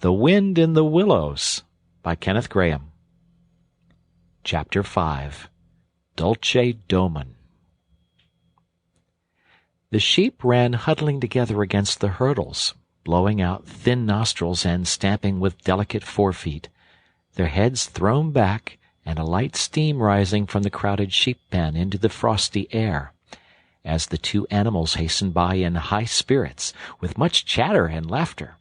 The Wind in the Willows by Kenneth Grahame. Chapter 5. Dulce Domum. The sheep ran huddling together against the hurdles, blowing out thin nostrils and stamping with delicate forefeet, their heads thrown back and a light steam rising from the crowded sheep-pen into the frosty air, as the two animals hastened by in high spirits, with much chatter and laughter.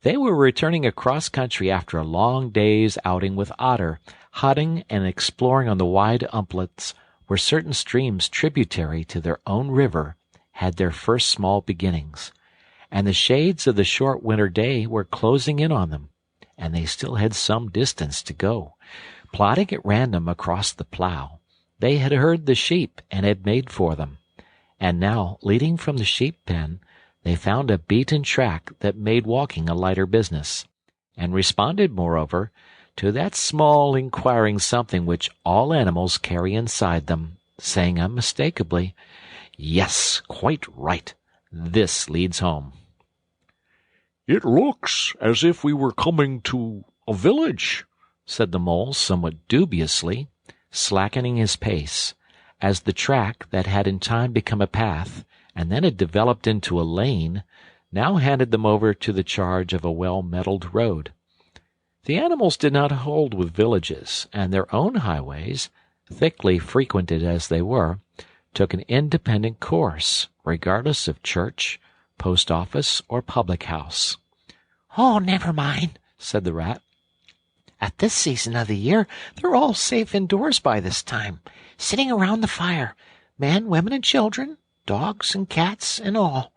They were returning across country after a long day's outing with Otter, hunting and exploring on the wide umplets where certain streams tributary to their own river had their first small beginnings, and the shades of the short winter day were closing in on them, and they still had some distance to go. Plodding at random across the plough, they had heard the sheep and had made for them, and now, leading from the sheep-pen, they found a beaten track that made walking a lighter business, and responded, moreover, to that small inquiring something which all animals carry inside them, saying unmistakably, "Yes, quite right. This leads home." "It looks as if we were coming to a village," said the mole somewhat dubiously, slackening his pace, as the track that had in time become a path, and then had developed into a lane, now handed them over to the charge of a well-metalled road. The animals did not hold with villages, and their own highways, thickly frequented as they were, took an independent course, regardless of church, post-office, or public-house. "Oh, never mind," said the Rat. "At this season of the year, they're all safe indoors by this time, sitting around the fire, men, women, and children, dogs and cats and all.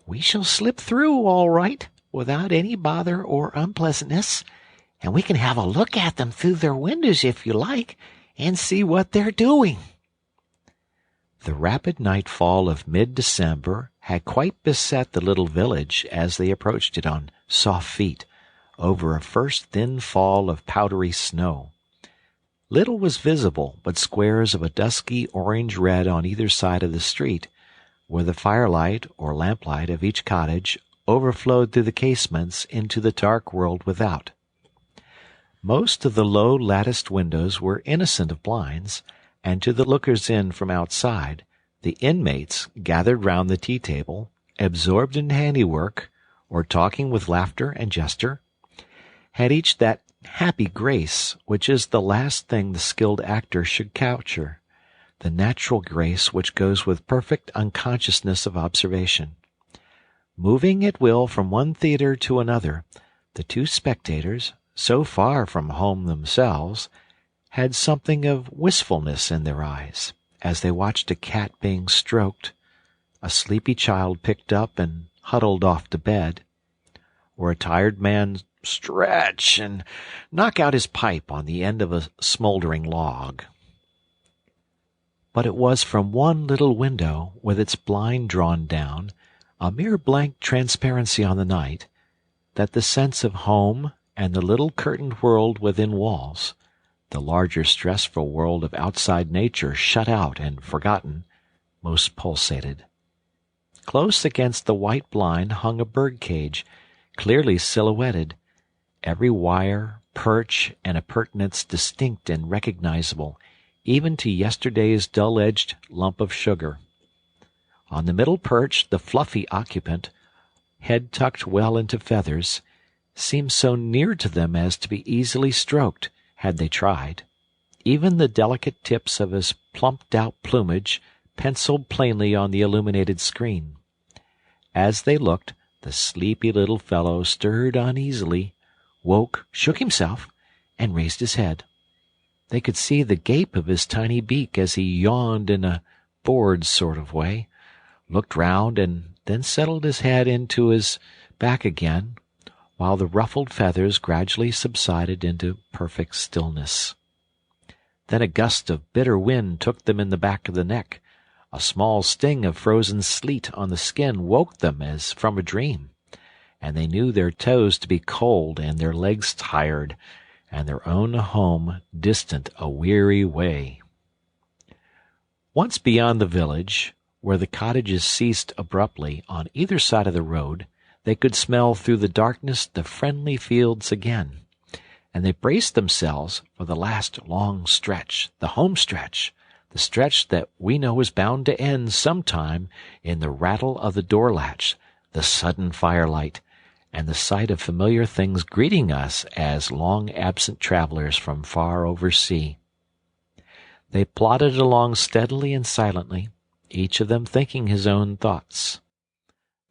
We shall slip through all right, without any bother or unpleasantness, and we can have a look at them through their windows if you like, and see what they're doing." The rapid nightfall of mid-December had quite beset the little village as they approached it on soft feet, over a first thin fall of powdery snow. Little was visible but squares of a dusky orange-red on either side of the street, where the firelight or lamplight of each cottage overflowed through the casements into the dark world without. Most of the low latticed windows were innocent of blinds, and to the lookers-in from outside, the inmates gathered round the tea-table, absorbed in handiwork, or talking with laughter and jester, had each that happy grace which is the last thing the skilled actor should capture, the natural grace which goes with perfect unconsciousness of observation. Moving at will from one theatre to another, the two spectators, so far from home themselves, had something of wistfulness in their eyes, as they watched a cat being stroked, a sleepy child picked up and huddled off to bed, or a tired man stretch and knock out his pipe on the end of a smoldering log. But it was from one little window, with its blind drawn down, a mere blank transparency on the night, that the sense of home and the little curtained world within walls, the larger stressful world of outside nature shut out and forgotten, most pulsated. Close against the white blind hung a bird-cage, clearly silhouetted, every wire, perch, and appurtenance distinct and recognizable, even to yesterday's dull-edged lump of sugar. On the middle perch the fluffy occupant, head tucked well into feathers, seemed so near to them as to be easily stroked, had they tried. Even the delicate tips of his plumped-out plumage penciled plainly on the illuminated screen. As they looked, the sleepy little fellow stirred uneasily, woke, shook himself, and raised his head. They could see the gape of his tiny beak as he yawned in a bored sort of way, looked round, and then settled his head into his back again, while the ruffled feathers gradually subsided into perfect stillness. Then a gust of bitter wind took them in the back of the neck. A small sting of frozen sleet on the skin woke them as from a dream, and they knew their toes to be cold and their legs tired, and their own home distant a weary way. Once beyond the village, where the cottages ceased abruptly on either side of the road, they could smell through the darkness the friendly fields again, and they braced themselves for the last long stretch, the home stretch, the stretch that we know is bound to end sometime in the rattle of the door latch, the sudden firelight, and the sight of familiar things greeting us as long-absent travelers from far over sea. They plodded along steadily and silently, each of them thinking his own thoughts.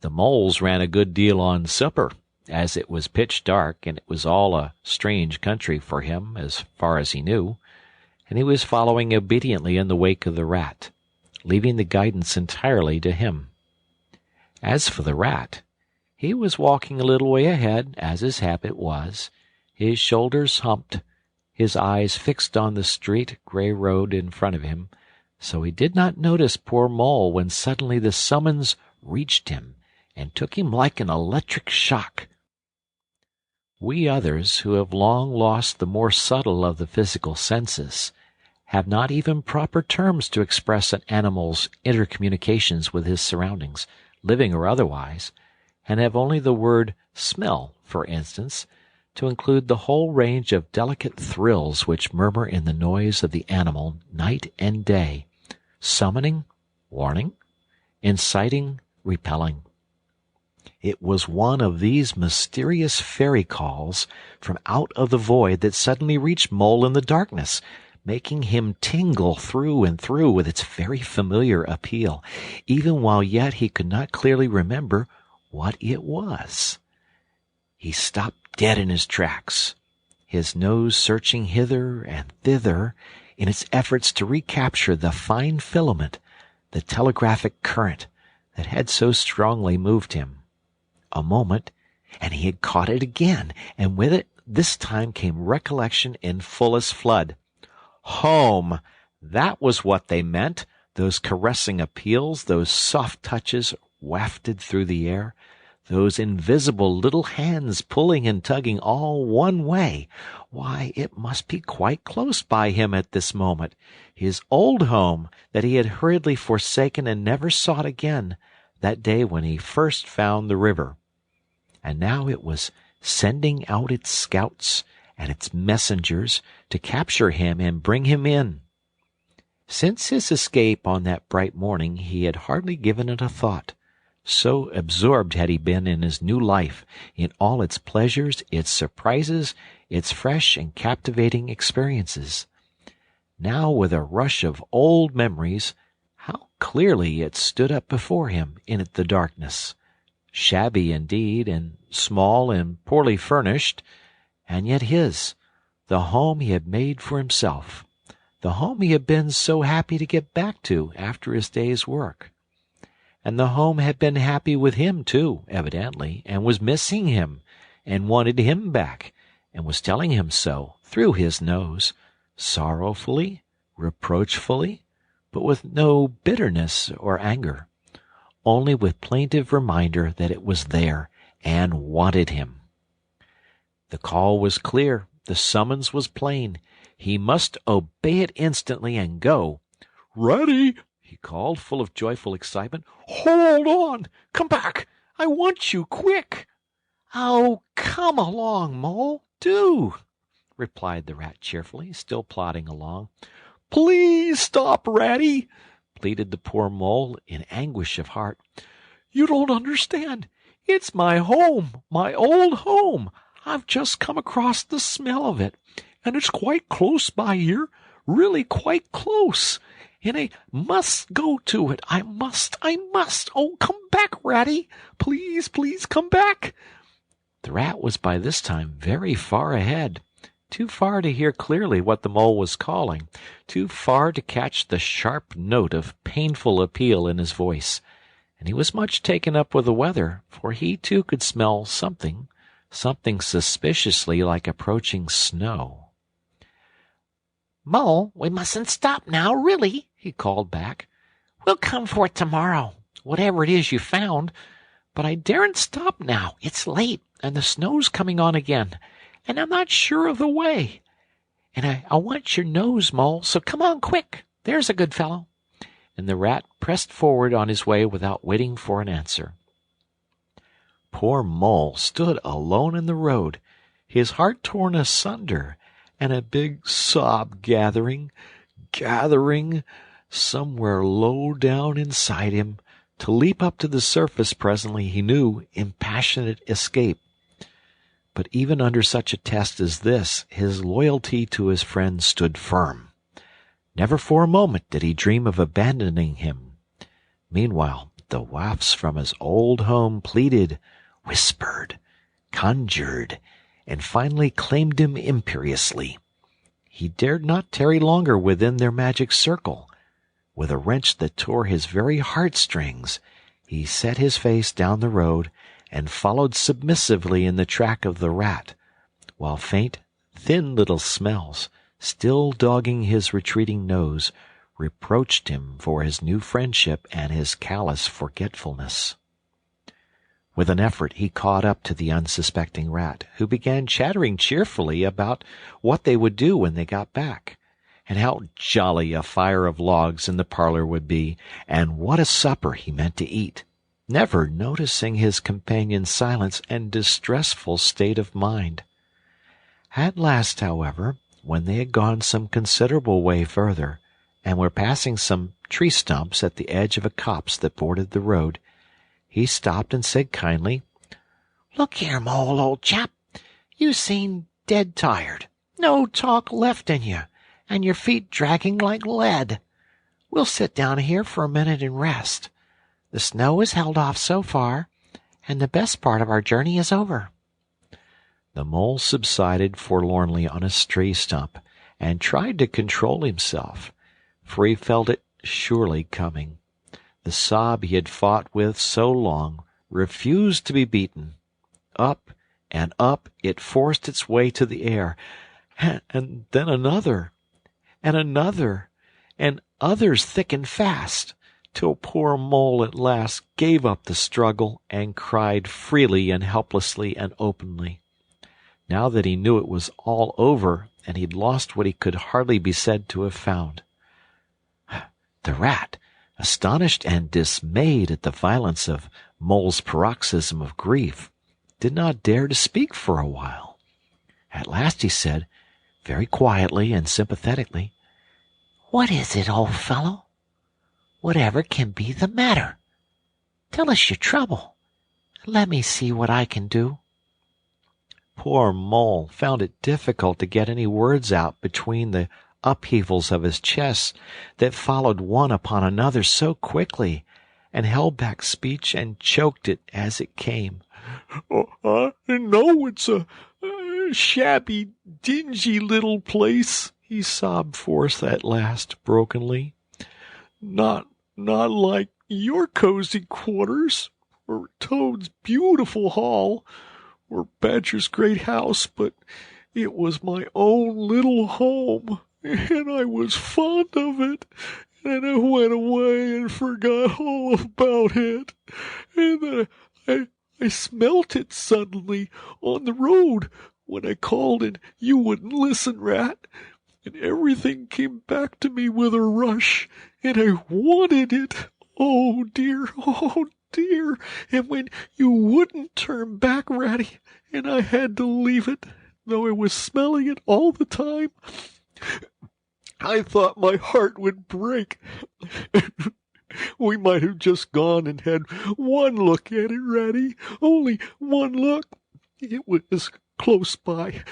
The moles ran a good deal on supper, as it was pitch dark and it was all a strange country for him as far as he knew, and he was following obediently in the wake of the rat, leaving the guidance entirely to him. As for the rat, he was walking a little way ahead, as his habit was, his shoulders humped, his eyes fixed on the straight gray road in front of him, so he did not notice poor Mole when suddenly the summons reached him and took him like an electric shock. We others, who have long lost the more subtle of the physical senses, have not even proper terms to express an animal's intercommunications with his surroundings, living or otherwise, and have only the word smell, for instance, to include the whole range of delicate thrills which murmur in the noise of the animal night and day, summoning, warning, inciting, repelling. It was one of these mysterious fairy calls from out of the void that suddenly reached Mole in the darkness, making him tingle through and through with its very familiar appeal, even while yet he could not clearly remember what it was. He stopped dead in his tracks, his nose searching hither and thither in its efforts to recapture the fine filament, the telegraphic current that had so strongly moved him. A moment, and he had caught it again, and with it this time came recollection in fullest flood. Home! That was what they meant, those caressing appeals, those soft touches wafted through the air, those invisible little hands pulling and tugging all one way. Why, it must be quite close by him at this moment, his old home that he had hurriedly forsaken and never sought again, that day when he first found the river. And now it was sending out its scouts and its messengers to capture him and bring him in. Since his escape on that bright morning he had hardly given it a thought, so absorbed had he been in his new life, in all its pleasures, its surprises, its fresh and captivating experiences. Now, with a rush of old memories, how clearly it stood up before him in the darkness, shabby indeed, and small and poorly furnished, and yet his, the home he had made for himself, the home he had been so happy to get back to after his day's work. And the home had been happy with him, too, evidently, and was missing him, and wanted him back, and was telling him so, through his nose, sorrowfully, reproachfully, but with no bitterness or anger, only with plaintive reminder that it was there and wanted him. The call was clear, the summons was plain. He must obey it instantly and go. "Ratty!" he called, full of joyful excitement. "Hold on! Come back! I want you, quick!" "Oh, come along, Mole, do!" replied the rat cheerfully, still plodding along. "Please stop, Ratty!" pleaded the poor mole in anguish of heart. "You don't understand. It's my home, my old home. I've just come across the smell of it, and it's quite close by here, really quite close. And I must go to it. I must. Oh, come back, Ratty. Please, please come back." The rat was by this time very far ahead, too far to hear clearly what the mole was calling, too far to catch the sharp note of painful appeal in his voice, and he was much taken up with the weather, for he too could smell something suspiciously like approaching snow. "Mole, we mustn't stop now, really," he called back. "We'll come for it tomorrow, whatever it is you found. But I daren't stop now. It's late, and the snow's coming on again, and I'm not sure of the way. And I want your nose, Mole, so come on quick. There's a good fellow." And the rat pressed forward on his way without waiting for an answer. Poor Mole stood alone in the road, his heart torn asunder, and a big sob gathering, somewhere low down inside him, to leap up to the surface presently, he knew, in passionate escape. But even under such a test as this, his loyalty to his friend stood firm. Never for a moment did he dream of abandoning him. Meanwhile, the wafts from his old home pleaded, whispered, conjured, and finally claimed him imperiously. He dared not tarry longer within their magic circle. With a wrench that tore his very heartstrings, he set his face down the road and followed submissively in the track of the rat, while faint, thin little smells, still dogging his retreating nose, reproached him for his new friendship and his callous forgetfulness. With an effort he caught up to the unsuspecting rat, who began chattering cheerfully about what they would do when they got back, and how jolly a fire of logs in the parlor would be, and what a supper he meant to eat, never noticing his companion's silence and distressful state of mind. At last, however, when they had gone some considerable way further, and were passing some tree stumps at the edge of a copse that bordered the road, he stopped and said kindly, "Look here, Mole, old chap. You seem dead tired. No talk left in you, and your feet dragging like lead. We'll sit down here for a minute and rest. The snow has held off so far, and the best part of our journey is over." The mole subsided forlornly on a tree stump, and tried to control himself, for he felt it surely coming. The sob he had fought with so long refused to be beaten. Up and up it forced its way to the air, and then another, and another, and others thick and fast, till poor Mole at last gave up the struggle and cried freely and helplessly and openly. Now that he knew it was all over, and he'd lost what he could hardly be said to have found. The rat, astonished and dismayed at the violence of Mole's paroxysm of grief, did not dare to speak for a while. At last he said, very quietly and sympathetically, "What is it, old fellow? Whatever can be the matter? Tell us your trouble. Let me see what I can do." Poor Mole found it difficult to get any words out between the upheavals of his chest that followed one upon another so quickly, and held back speech and choked it as it came. "I know it's a shabby, dingy little place," he sobbed forth at last, brokenly. Not like your cozy quarters, or Toad's beautiful hall, or Badger's great house, but it was my own little home, and I was fond of it, and I went away and forgot all about it, and then I smelt it suddenly on the road when I called and you wouldn't listen, Rat, and everything came back to me with a rush, and I wanted it. Oh dear, and when you wouldn't turn back, Ratty, and I had to leave it, though I was smelling it all the time, I thought my heart would break. We might have just gone and had one look at it, Ratty, only one look. It was close by.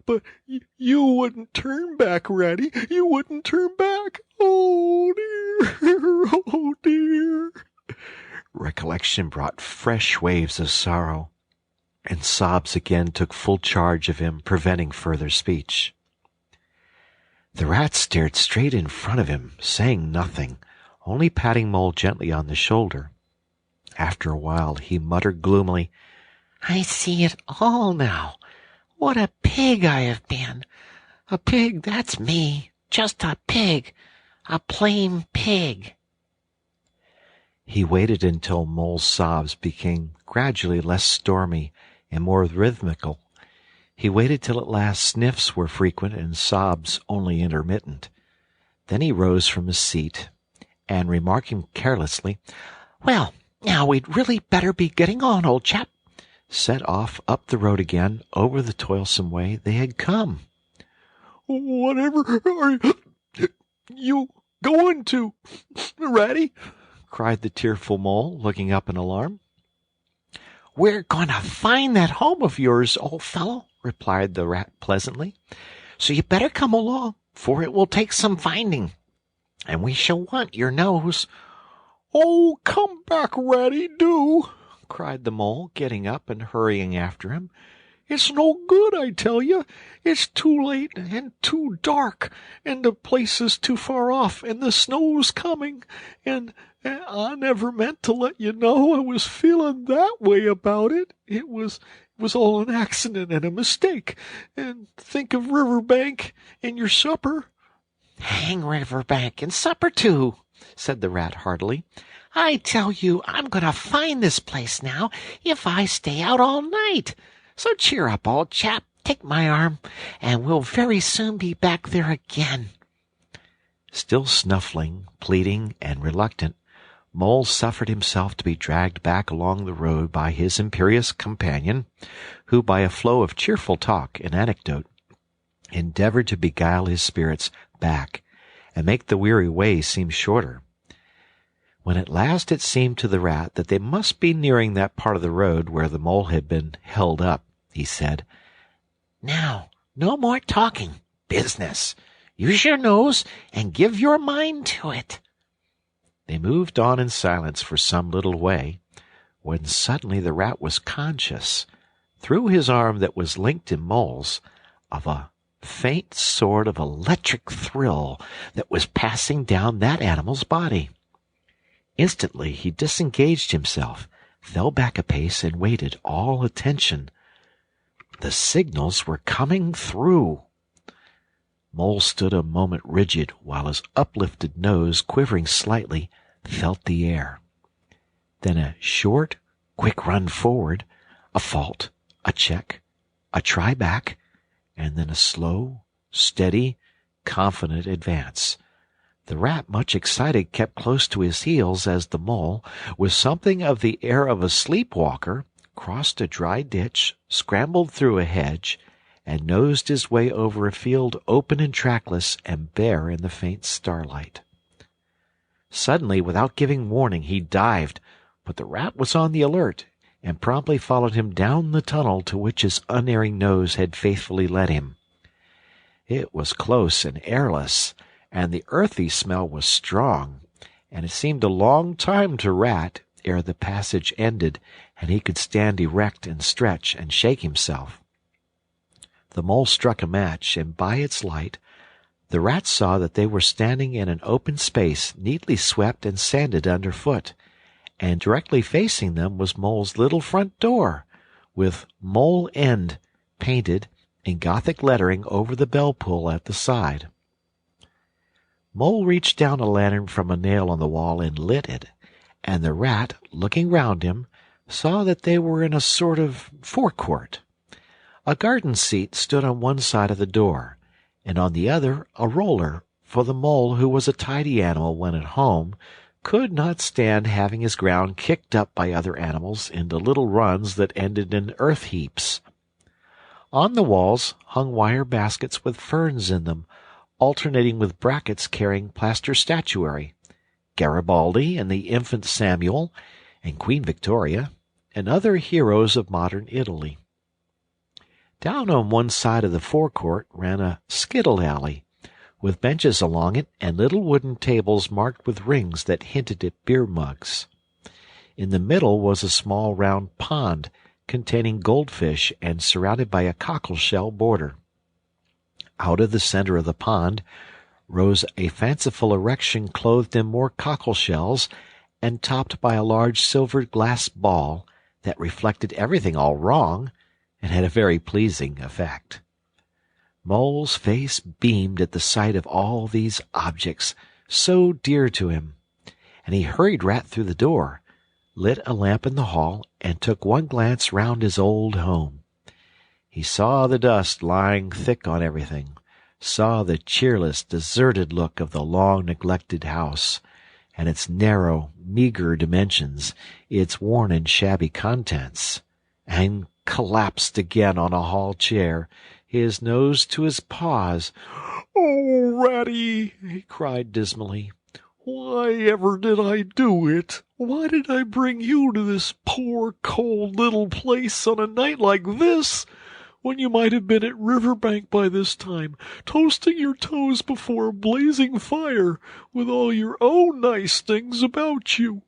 But you wouldn't turn back, Ratty. You wouldn't turn back. Oh, dear. Oh, dear. Recollection brought fresh waves of sorrow, and sobs again took full charge of him, preventing further speech. The rat stared straight in front of him, saying nothing, only patting Mole gently on the shoulder. After a while he muttered gloomily, "I see it all now. What a pig I have been. A pig, that's me. Just a pig. A plain pig." He waited until Mole's sobs became gradually less stormy and more rhythmical. He waited till at last sniffs were frequent and sobs only intermittent. Then he rose from his seat, and remarking carelessly, "Well, Now we'd really better be getting on, old chap," set off up the road again over the toilsome way they had come. "Whatever are you going to, Ratty?" cried the tearful Mole, looking up in alarm. "We're going to find that home of yours, old fellow," replied the Rat pleasantly. "So you better come along, for it will take some finding, and we shall want your nose." "Oh, come back, Ratty, do!" cried the Mole, getting up and hurrying after him. "It's no good, I tell you. It's too late and too dark, and the place is too far off, and the snow's coming, and I never meant to let you know I was feeling that way about it. It was all an accident and a mistake. And think of Riverbank and your supper." "Hang Riverbank and supper too," said the Rat heartily. "I tell you I'm going to find this place now if I stay out all night. So cheer up, old chap, take my arm, and we'll very soon be back there again." Still snuffling, pleading, and reluctant, Mole suffered himself to be dragged back along the road by his imperious companion, who, by a flow of cheerful talk and anecdote, endeavored to beguile his spirits back and make the weary way seem shorter. When at last it seemed to the Rat that they must be nearing that part of the road where the Mole had been held up, he said, "Now, no more talking. Business. Use your nose and give your mind to it." They moved on in silence for some little way, when suddenly the Rat was conscious, through his arm that was linked in Mole's, of a faint sort of electric thrill that was passing down that animal's body. Instantly he disengaged himself, fell back a pace, and waited, all attention. The signals were coming through. Mole stood a moment rigid, while his uplifted nose, quivering slightly, felt the air. Then a short, quick run forward, a fault, a check, a try back, and then a slow, steady, confident advance. The Rat, much excited, kept close to his heels as the Mole, with something of the air of a sleepwalker, crossed a dry ditch, scrambled through a hedge, and nosed his way over a field open and trackless and bare in the faint starlight. Suddenly, without giving warning, he dived, but the Rat was on the alert, and promptly followed him down the tunnel to which his unerring nose had faithfully led him. It was close and airless, and the earthy smell was strong, and it seemed a long time to Rat ere the passage ended and he could stand erect and stretch and shake himself. The Mole struck a match, and by its light the Rat saw that they were standing in an open space neatly swept and sanded underfoot, and directly facing them was Mole's little front door, with Mole End painted in Gothic lettering over the bell pull at the side. Mole reached down a lantern from a nail on the wall and lit it, and the Rat, looking round him, saw that they were in a sort of forecourt. A garden seat stood on one side of the door, and on the other a roller, for the Mole, who was a tidy animal when at home, could not stand having his ground kicked up by other animals into little runs that ended in earth heaps. On the walls hung wire baskets with ferns in them, alternating with brackets carrying plaster statuary, Garibaldi and the infant Samuel, and Queen Victoria, and other heroes of modern Italy. Down on one side of the forecourt ran a skittle alley, with benches along it and little wooden tables marked with rings that hinted at beer mugs. In the middle was a small round pond containing goldfish and surrounded by a cockleshell border. Out of the center of the pond rose a fanciful erection clothed in more cockleshells and topped by a large silver glass ball that reflected everything all wrong and had a very pleasing effect. Mole's face beamed at the sight of all these objects so dear to him, and he hurried Rat through the door, lit a lamp in the hall, and took one glance round his old home. He saw the dust lying thick on everything, saw the cheerless, deserted look of the long-neglected house, and its narrow, meagre dimensions, its worn and shabby contents, and collapsed again on a hall chair, his nose to his paws. "Oh, Ratty!" he cried dismally. "Why ever did I do it? Why did I bring you to this poor, cold little place on a night like this, when you might have been at Riverbank by this time, toasting your toes before a blazing fire, with all your own nice things about you?"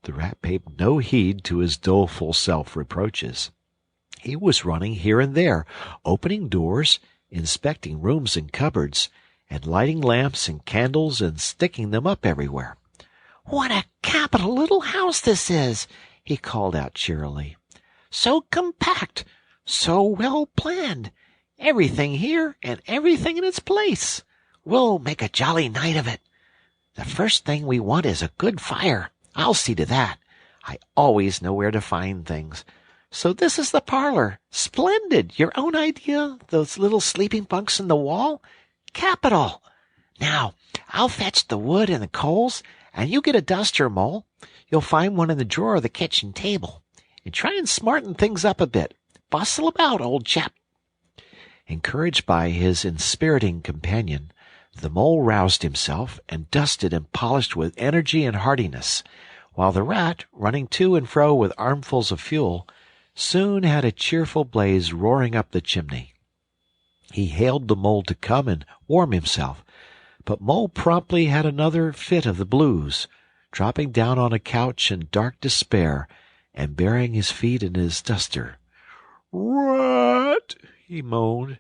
The Rat paid no heed to his doleful self-reproaches. He was running here and there, opening doors, inspecting rooms and cupboards, and lighting lamps and candles and sticking them up everywhere. "What a capital little house this is!" he called out cheerily. "So compact, so well planned. Everything here and everything in its place. We'll make a jolly night of it. The first thing we want is a good fire. I'll see to that. I always know where to find things. So this is the parlor. Splendid! Your own idea? Those little sleeping bunks in the wall? Capital! Now, I'll fetch the wood and the coals, and you get a duster, Mole. You'll find one in the drawer of the kitchen table. And try and smarten things up a bit. Bustle about, old chap." Encouraged by his inspiriting companion, the Mole roused himself and dusted and polished with energy and heartiness, while the Rat, running to and fro with armfuls of fuel, soon had a cheerful blaze roaring up the chimney. He hailed the Mole to come and warm himself, but Mole promptly had another fit of the blues, dropping down on a couch in dark despair and burying his feet in his duster. "Rat!" he moaned.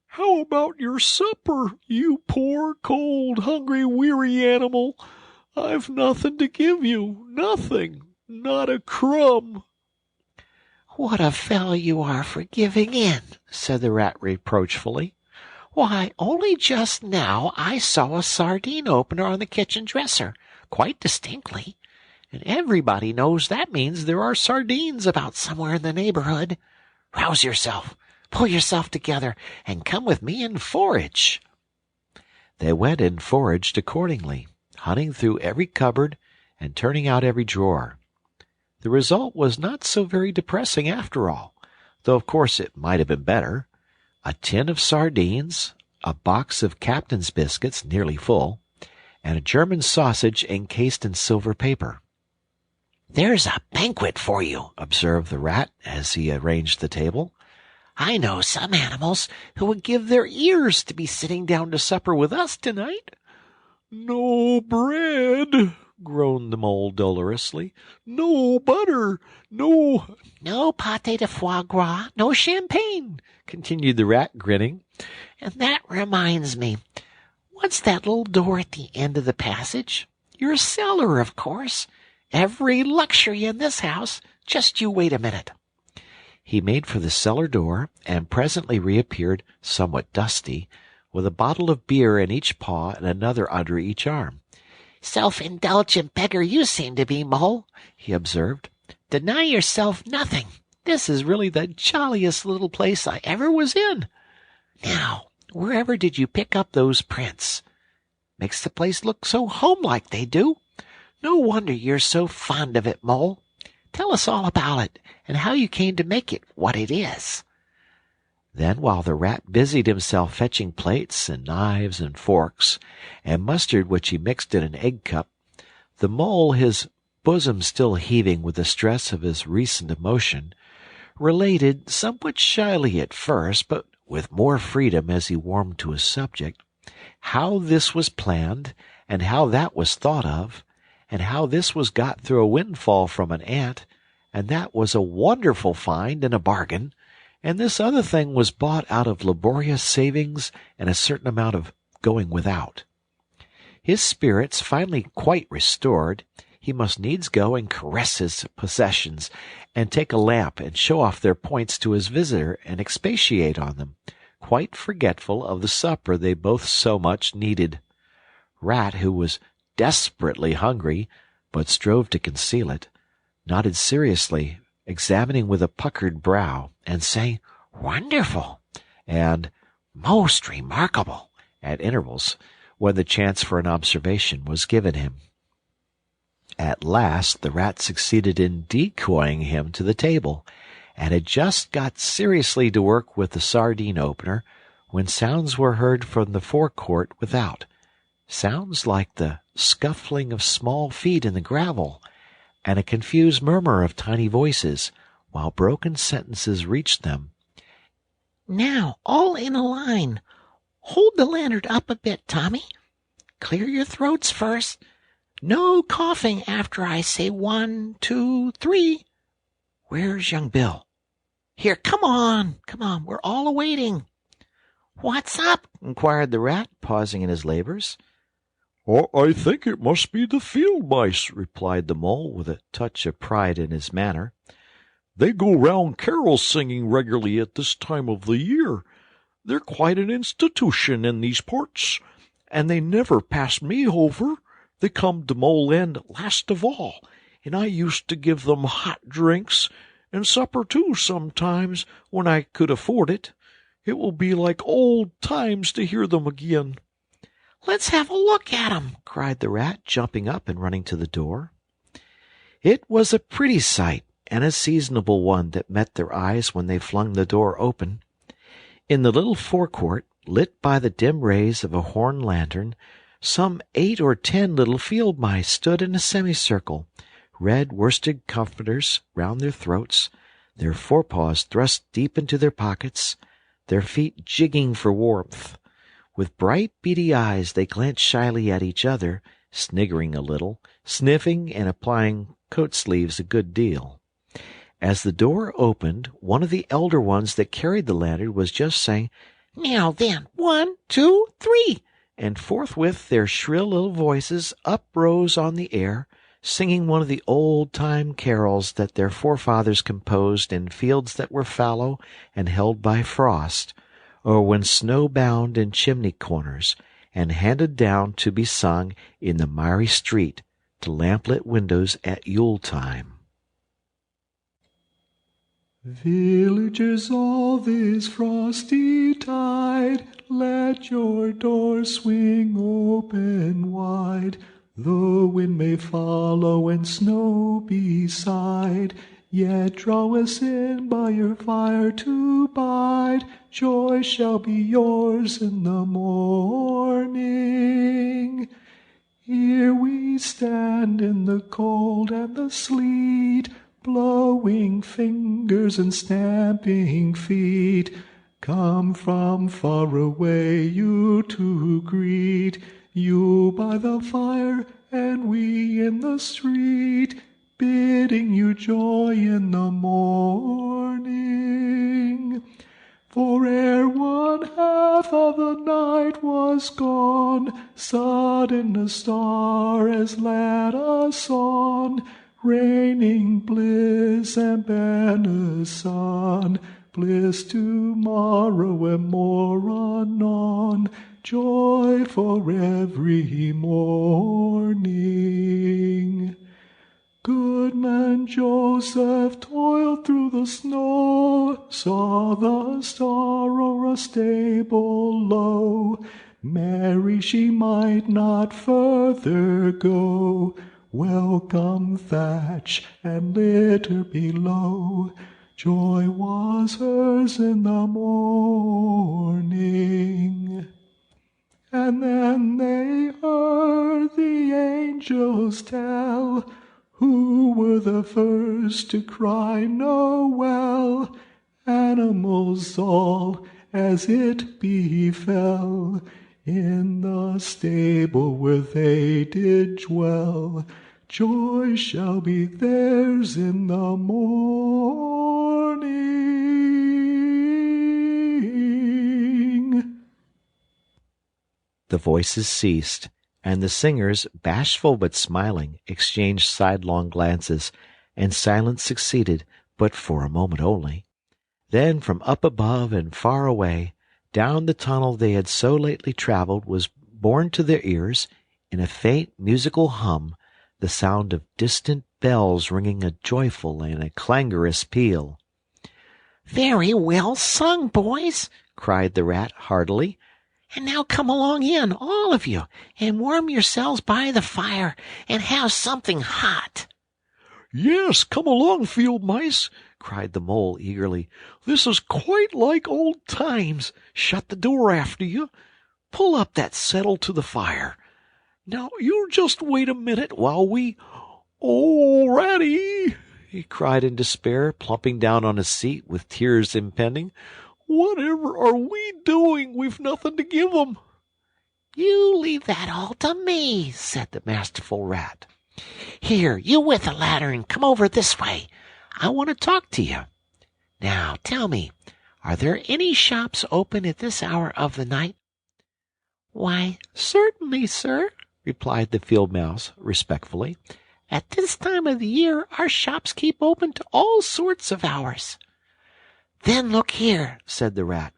"How about your supper, you poor, cold, hungry, weary animal? I've nothing to give you, nothing, not a crumb." "What a fellow you are for giving in," said the Rat reproachfully. "Why, only just now I saw a sardine opener on the kitchen dresser, quite distinctly, and everybody knows that means there are sardines about somewhere in the neighborhood. Rouse yourself, pull yourself together, and come with me and forage." They went and foraged accordingly, hunting through every cupboard and turning out every drawer. The result was not so very depressing after all, though of course it might have been better. A tin of sardines, a box of captain's biscuits nearly full, and a German sausage encased in silver paper. "There's a banquet for you," observed the Rat as he arranged the table. "I know some animals who would give their ears to be sitting down to supper with us tonight." "No bread," groaned the Mole dolorously. "No butter, no—" "No pâté de foie gras, no champagne," continued the Rat, grinning. "And that reminds me, what's that little door at the end of the passage? Your cellar, of course. Every luxury in this house. Just you wait a minute." He made for the cellar door, and presently reappeared, somewhat dusty, with a bottle of beer in each paw and another under each arm. "Self-indulgent beggar you seem to be, Mole," he observed. "Deny yourself nothing. This is really the jolliest little place I ever was in. Now, wherever did you pick up those prints? Makes the place look so homelike, they do. No wonder you're so fond of it, Mole. Tell us all about it, and how you came to make it what it is." Then, while the Rat busied himself fetching plates and knives and forks, and mustard which he mixed in an egg cup, the Mole, his bosom still heaving with the stress of his recent emotion, related, somewhat shyly at first, but with more freedom as he warmed to his subject, how this was planned, and how that was thought of, and how this was got through a windfall from an ant, and that was a wonderful find and a bargain, and this other thing was bought out of laborious savings and a certain amount of going without. His spirits finally quite restored, he must needs go and caress his possessions, and take a lamp and show off their points to his visitor and expatiate on them, quite forgetful of the supper they both so much needed. Rat, who was desperately hungry, but strove to conceal it, nodded seriously, examining with a puckered brow, and saying, "Wonderful," and "Most remarkable," at intervals, when the chance for an observation was given him. At last the rat succeeded in decoying him to the table, and had just got seriously to work with the sardine opener when sounds were heard from the forecourt without, sounds like the scuffling of small feet in the gravel, and a confused murmur of tiny voices, while broken sentences reached them. "Now, all in a line. Hold the lantern up a bit, Tommy. Clear your throats first. No coughing after I say 1, 2, 3. Where's young Bill? Here, come on, we're all awaiting." "What's up?" inquired the rat, pausing in his labors. "I think it must be the field mice," replied the mole, with a touch of pride in his manner. "They go round carol singing regularly at this time of the year. They're quite an institution in these parts, and they never pass me over. They come to Mole End last of all, and I used to give them hot drinks, and supper too sometimes, when I could afford it. It will be like old times to hear them again." "Let's have a look at 'em," cried the rat, jumping up and running to the door. It was a pretty sight, and a seasonable one that met their eyes when they flung the door open. In the little forecourt, lit by the dim rays of a horn lantern, some 8 or 10 little field mice stood in a semicircle, red worsted comforters round their throats, their forepaws thrust deep into their pockets, their feet jigging for warmth. With bright, beady eyes they glanced shyly at each other, sniggering a little, sniffing and applying coat sleeves a good deal. As the door opened, one of the elder ones that carried the lantern was just saying, "Now then, 1, 2, 3. And forthwith their shrill little voices uprose on the air, singing one of the old-time carols that their forefathers composed in fields that were fallow and held by frost, or when snow-bound in chimney corners, and handed down to be sung in the miry street to lamplit windows at Yule-time. Villagers all this frosty tide, let your doors swing open wide. The wind may follow and snow beside, yet draw us in by your fire to bide. Joy shall be yours in the morning. Here we stand in the cold and the sleet, blowing fingers and stamping feet. Come from far away you to greet, you by the fire and we in the street, bidding you joy in the morning. For ere one half of the night was gone, sudden a star has led us on, raining bliss and benison, bliss tomorrow and more anon, joy for every morning. Goodman Joseph toiled through the snow, saw the star o'er a stable low. Mary she might not further go, welcome thatch and litter below. Joy was hers in the morning. And then they heard the angels tell, who were the first to cry Noel. Animals all, as it befell, in the stable where they did dwell. Joy shall be theirs in the morning. The voices ceased, and the singers, bashful but smiling, exchanged sidelong glances, and silence succeeded, but for a moment only. Then from up above and far away, down the tunnel they had so lately travelled, was borne to their ears, in a faint musical hum, the sound of distant bells ringing a joyful and a clangorous peal. "Very well sung, boys," cried the rat heartily. And now come along in, all of you, and warm yourselves by the fire, and have something hot." "Yes, come along, field mice," cried the mole eagerly. "This is quite like old times. Shut the door after you. Pull up that settle to the fire. Now, you just wait a minute while we... Oh, Ratty!" he cried in despair, plumping down on a seat with tears impending. "Whatever are we doing? We've nothing to give 'em." "You leave that all to me," said the masterful rat. "Here, you with the lantern, come over this way. I want to talk to you. Now, tell me, are there any shops open at this hour of the night?" "Why, certainly, sir," replied the field mouse respectfully. "At this time of the year our shops keep open to all sorts of hours." "Then look here," said the rat.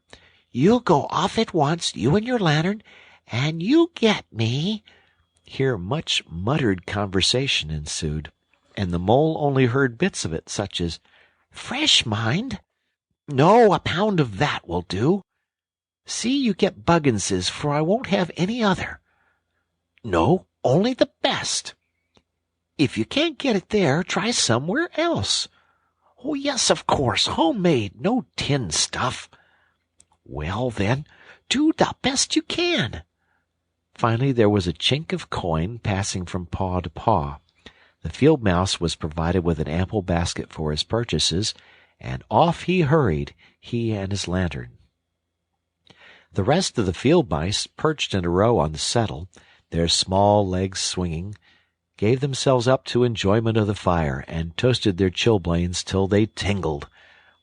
"You'll go off at once, you and your lantern, and you get me—" Here much muttered conversation ensued, and the mole only heard bits of it, such as, "Fresh, mind." "No, a pound of that will do." "See you get Bugginses, for I won't have any other." "No, only the best." "If you can't get it there, try somewhere else." "Oh, yes, of course, homemade, no tin stuff." "Well, then, do the best you can." Finally there was a chink of coin passing from paw to paw. The field mouse was provided with an ample basket for his purchases, and off he hurried, he and his lantern. The rest of the field mice, perched in a row on the settle, their small legs swinging, gave themselves up to enjoyment of the fire, and toasted their chilblains till they tingled,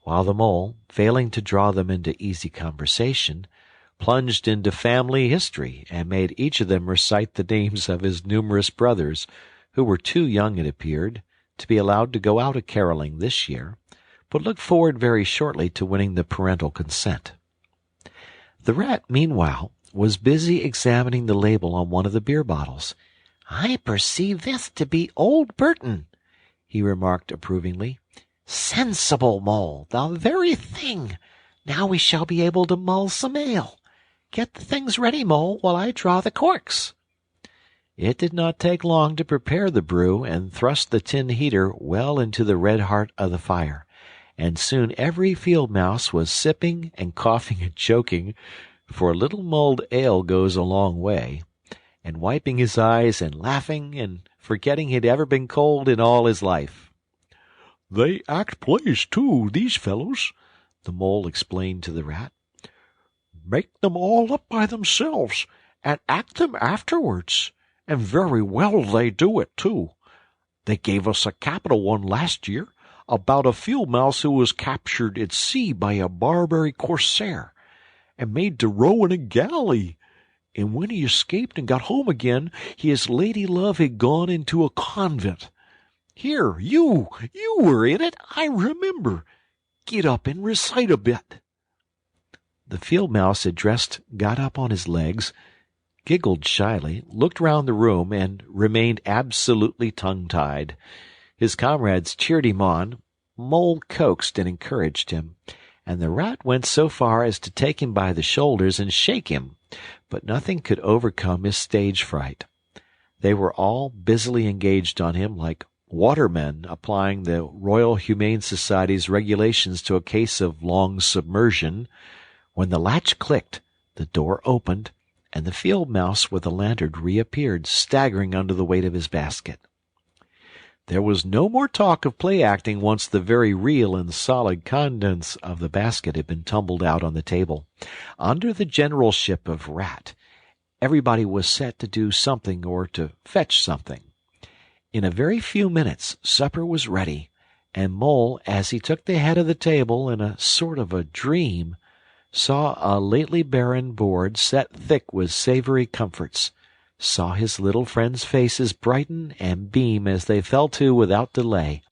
while the mole, failing to draw them into easy conversation, plunged into family history and made each of them recite the names of his numerous brothers, who were too young, it appeared, to be allowed to go out a-carolling this year, but looked forward very shortly to winning the parental consent. The rat, meanwhile, was busy examining the label on one of the beer bottles. "I perceive this to be Old Burton," he remarked approvingly. "Sensible, Mole, the very thing. Now we shall be able to mull some ale. Get the things ready, Mole, while I draw the corks." It did not take long to prepare the brew and thrust the tin heater well into the red heart of the fire, and soon every field mouse was sipping and coughing and choking, for a little mulled ale goes a long way, and wiping his eyes and laughing and forgetting he'd ever been cold in all his life. "They act plays, too, these fellows," the mole explained to the rat. "Make them all up by themselves, and act them afterwards, and very well they do it, too. They gave us a capital one last year, about a field mouse who was captured at sea by a Barbary corsair, and made to row in a galley. And when he escaped and got home again, his lady-love had gone into a convent. Here, you were in it, I remember. Get up and recite a bit." The field mouse addressed got up on his legs, giggled shyly, looked round the room, and remained absolutely tongue-tied. His comrades cheered him on, Mole coaxed and encouraged him, and the rat went so far as to take him by the shoulders and shake him, but nothing could overcome his stage fright. They were all busily engaged on him like watermen applying the Royal Humane Society's regulations to a case of long submersion, when the latch clicked, the door opened, and the field mouse with the lantern reappeared, staggering under the weight of his basket. There was no more talk of play-acting once the very real and solid contents of the basket had been tumbled out on the table. Under the generalship of Rat, everybody was set to do something or to fetch something. In a very few minutes supper was ready, and Mole, as he took the head of the table in a sort of a dream, saw a lately barren board set thick with savory comforts, saw his little friends' faces brighten and beam as they fell to without delay,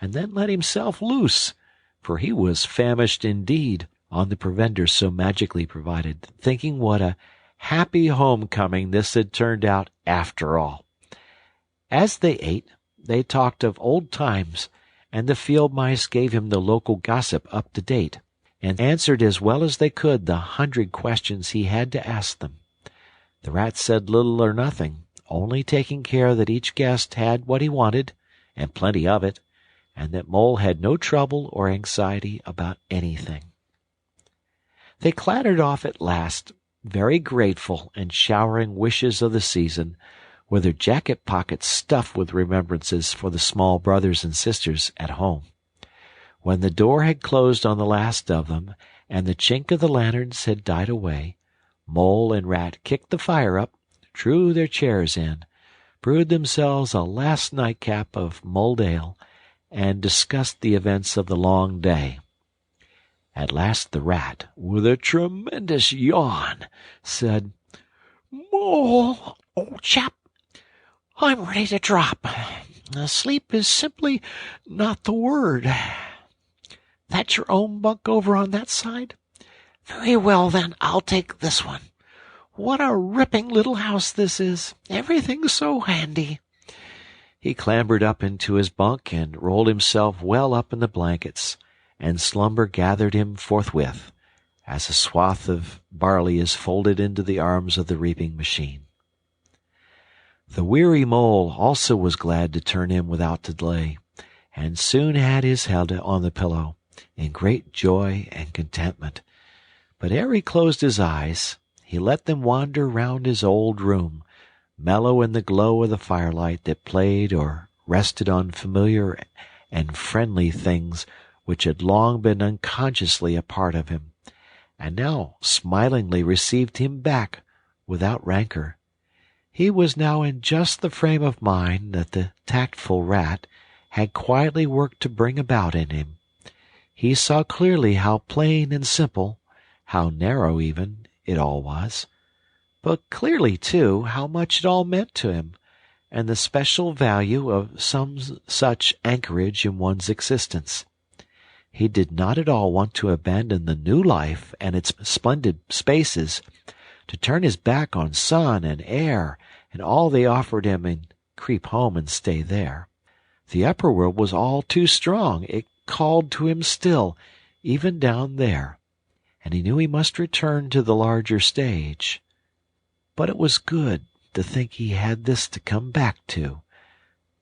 and then let himself loose, for he was famished indeed, on the provender so magically provided, thinking what a happy homecoming this had turned out after all. As they ate, they talked of old times, and the field mice gave him the local gossip up to date, and answered as well as they could the 100 questions he had to ask them. The rats said little or nothing, only taking care that each guest had what he wanted, and plenty of it, and that Mole had no trouble or anxiety about anything. They clattered off at last, very grateful and showering wishes of the season, with their jacket pockets stuffed with remembrances for the small brothers and sisters at home. When the door had closed on the last of them, and the chink of the lanterns had died away, Mole and Rat kicked the fire up, drew their chairs in, brewed themselves a last nightcap of mulled ale, and discussed the events of the long day. At last the Rat, with a tremendous yawn, said, "Mole, old chap, I'm ready to drop. Sleep is simply not the word. That's your own bunk over on that side? Very well, then, I'll take this one. What a ripping little house this is. Everything's so handy." He clambered up into his bunk and rolled himself well up in the blankets, and slumber gathered him forthwith, as a swath of barley is folded into the arms of the reaping machine. The weary Mole also was glad to turn in without delay, and soon had his head on the pillow, in great joy and contentment. But ere he closed his eyes, he let them wander round his old room, mellow in the glow of the firelight that played or rested on familiar and friendly things which had long been unconsciously a part of him, and now smilingly received him back without rancor. He was now in just the frame of mind that the tactful Rat had quietly worked to bring about in him. He saw clearly how plain and simple, how narrow even, it all was, but clearly, too, how much it all meant to him, and the special value of some such anchorage in one's existence. He did not at all want to abandon the new life and its splendid spaces, to turn his back on sun and air and all they offered him and creep home and stay there. The upper world was all too strong. It called to him still, even down there, and he knew he must return to the larger stage. But it was good to think he had this to come back to,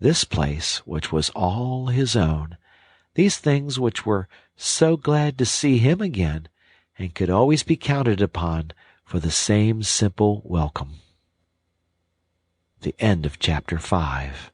this place which was all his own, these things which were so glad to see him again, and could always be counted upon for the same simple welcome. The end of chapter 5.